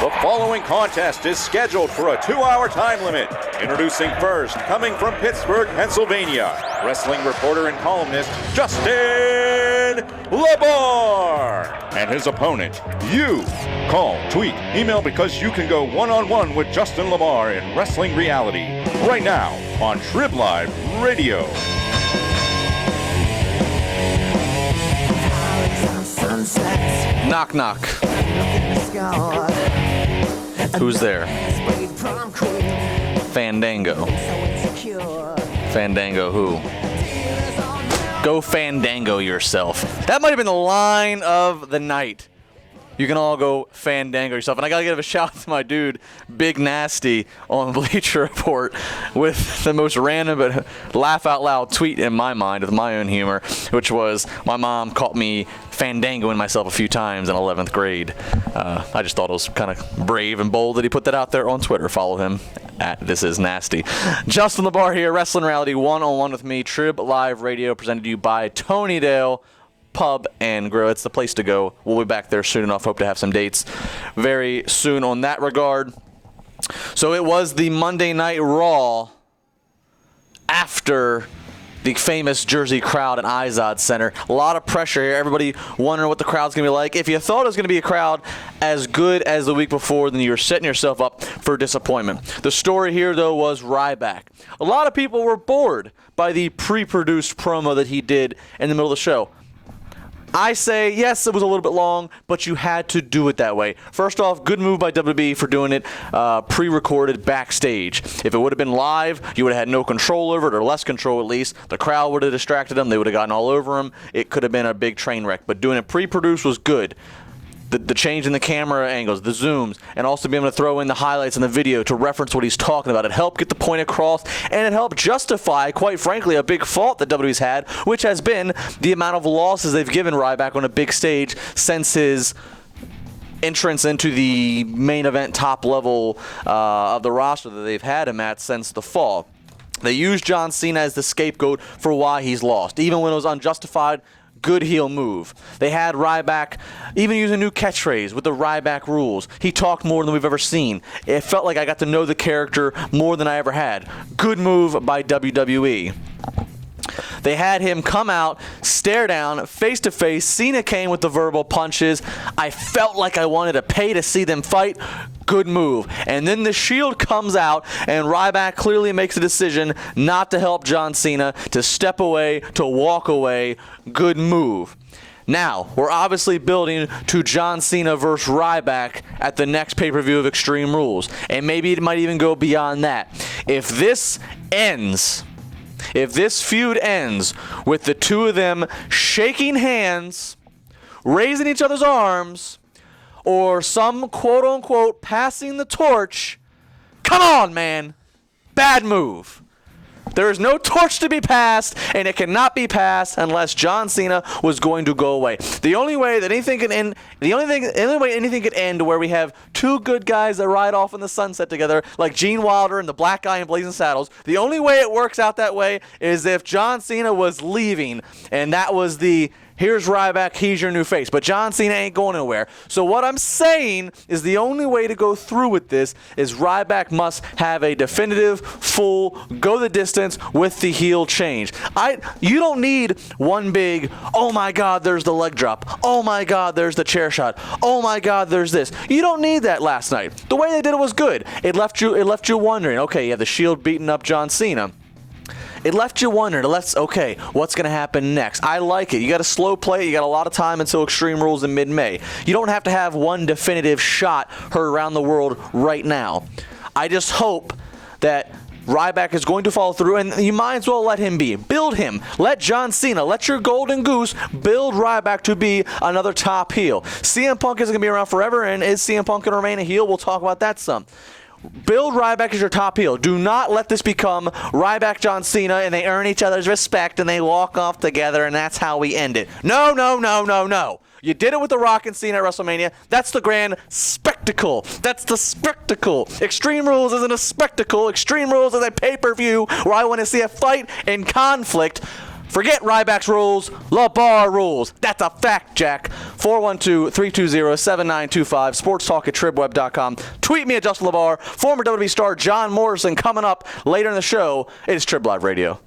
The following contest is scheduled for a 2-hour time limit. Introducing first, coming from Pittsburgh, Pennsylvania, wrestling reporter and columnist Justin LaBar. And his opponent, you. Call, tweet, email because you can go one-on-one with Justin LaBar in Wrestling Reality. Right now on Trib Live Radio. Knock, knock. Who's there? Fandango. Fandango who? Go Fandango yourself. That might have been the line of the night. You can all go Fandango yourself. And I got to give a shout out to my dude, Big Nasty, on Bleacher Report with the most random but laugh out loud tweet in my mind with my own humor, which was my mom caught me Fandangoing myself a few times in 11th grade. I just thought it was kind of brave and bold that he put that out there on Twitter. Follow him at This Is Nasty. Justin LaBar here, Wrestling Reality one-on-one with me, Trib Live Radio, presented to you by Tony Dale Pub and Grill. It's the place to go. We'll be back there soon enough. Hope to have some dates very soon on that regard. So it was the Monday Night Raw after the famous Jersey crowd at Izod Center. A lot of pressure here. Everybody wondering what the crowd's going to be like. If you thought it was going to be a crowd as good as the week before, then you're setting yourself up for disappointment. The story here, though, was Ryback. A lot of people were bored by the pre-produced promo that he did in the middle of the show. I say, yes, it was a little bit long, but you had to do it that way. First off, good move by WWE for doing it pre-recorded backstage. If it would have been live, you would have had no control over it, or less control at least. The crowd would have distracted them. They would have gotten all over him. It could have been a big train wreck. But doing it pre-produced was good. The change in the camera angles, the zooms, and also being able to throw in the highlights in the video to reference what he's talking about. It helped get the point across, and it helped justify, quite frankly, a big fault that WWE's had, which has been the amount of losses they've given Ryback on a big stage since his entrance into the main event top level of the roster that they've had him at since the fall. They used John Cena as the scapegoat for why he's lost, even when it was unjustified. Good heel move. They had Ryback even use a new catchphrase with the Ryback rules. He talked more than we've ever seen. It felt like I got to know the character more than I ever had. Good move by WWE. They had him come out, stare down, face to face. Cena came with the verbal punches. I felt like I wanted to pay to see them fight. Good move. And then the Shield comes out, and Ryback clearly makes a decision not to help John Cena, to step away, to walk away. Good move. Now, we're obviously building to John Cena versus Ryback at the next pay-per-view of Extreme Rules. And maybe it might even go beyond that. If this feud ends with the two of them shaking hands, raising each other's arms, or some quote-unquote passing the torch, come on, man. Bad move. There is no torch to be passed, and it cannot be passed unless John Cena was going to go away. The only way that anything can end, the only way anything could end where we have two good guys that ride off in the sunset together, like Gene Wilder and the Black Guy in Blazing Saddles. The only way it works out that way is if John Cena was leaving, and that was the here's Ryback, he's your new face. But John Cena ain't going nowhere. So what I'm saying is the only way to go through with this is Ryback must have a definitive, full, go the distance with the heel change. You don't need one big, oh my God, there's the leg drop. Oh my God, there's the chair shot. Oh my God, there's this. You don't need that last night. The way they did it was good. It left you wondering, okay, you have the Shield beating up John Cena. It left you wondering, okay, what's going to happen next? I like it. You got to slow play it. You got a lot of time until Extreme Rules in mid-May. You don't have to have one definitive shot heard around the world right now. I just hope that Ryback is going to follow through, and you might as well let him be. Build him. Let John Cena, let your golden goose build Ryback to be another top heel. CM Punk isn't going to be around forever, and is CM Punk going to remain a heel? We'll talk about that some. Build Ryback as your top heel. Do not let this become Ryback, John Cena, and they earn each other's respect, and they walk off together, and that's how we end it. No, no, no, no, no. You did it with The Rock and Cena at WrestleMania. That's the grand spectacle. That's the spectacle. Extreme Rules isn't a spectacle. Extreme Rules is a pay-per-view where I want to see a fight and conflict. Forget Ryback's rules. LaBar rules. That's a fact, Jack. 412-320-7925. Sports Talk at tribweb.com. Tweet me at Justin LaBar. Former WWE star John Morrison coming up later in the show. It is Trib Live Radio.